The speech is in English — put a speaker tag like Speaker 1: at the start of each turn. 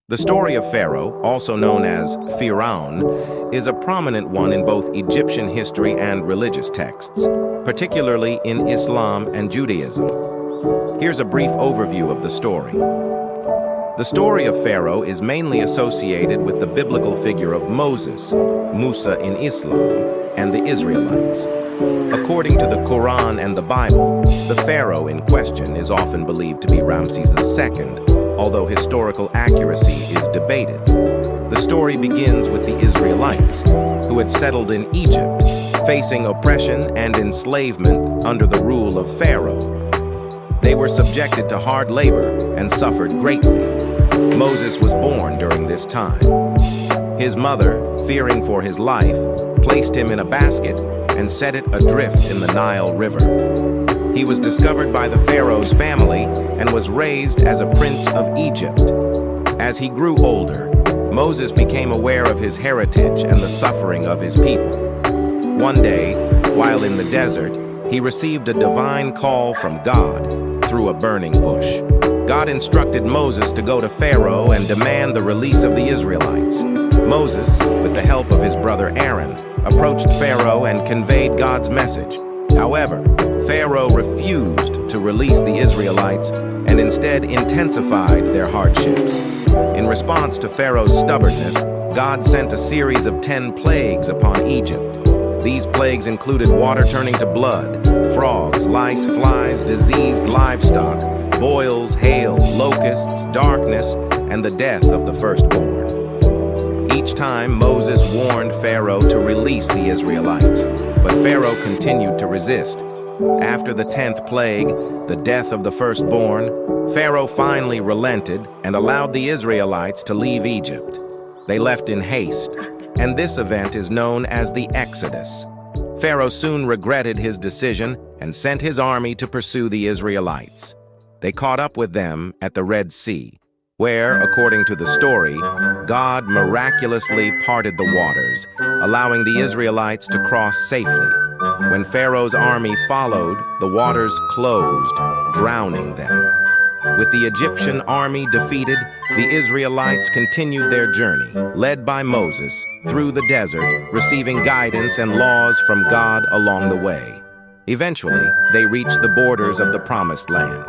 Speaker 1: The story of Pharaoh, also known as Pharaoh, is a prominent one in both Egyptian history and religious texts, particularly in Islam and Judaism. Here's a brief overview of the story. The story of Pharaoh is mainly associated with the biblical figure of Moses, Musa in Islam, and the Israelites. According to the Quran and the Bible, the Pharaoh in question is often believed to be Ramses II, although historical accuracy is debated. The story begins with the Israelites, who had settled in Egypt, facing oppression and enslavement under the rule of Pharaoh. They were subjected to hard labor and suffered greatly. Moses was born during this time. His mother, fearing for his life, placed him in a basket and set it adrift in the Nile River. He was discovered by the Pharaoh's family and was raised as a prince of Egypt. As he grew older, Moses became aware of his heritage and the suffering of his people. One day, while in the desert, he received a divine call from God through a burning bush. God instructed Moses to go to Pharaoh and demand the release of the Israelites. Moses, with the help of his brother Aaron, approached Pharaoh and conveyed God's message. However, Pharaoh refused to release the Israelites and instead intensified their hardships. In response to Pharaoh's stubbornness, God sent a series of 10 plagues upon Egypt. These plagues included water turning to blood, frogs, lice, flies, diseased livestock, boils, hail, locusts, darkness, and the death of the firstborn. Each time, Moses warned Pharaoh to release the Israelites, but Pharaoh continued to resist. After the 10th plague, the death of the firstborn, Pharaoh finally relented and allowed the Israelites to leave Egypt. They left in haste, and this event is known as the Exodus. Pharaoh soon regretted his decision and sent his army to pursue the Israelites. They caught up with them at the Red Sea, where, according to the story, God miraculously parted the waters, allowing the Israelites to cross safely. When Pharaoh's army followed, the waters closed, drowning them. With the Egyptian army defeated, the Israelites continued their journey, led by Moses, through the desert, receiving guidance and laws from God along the way. Eventually, they reached the borders of the Promised Land.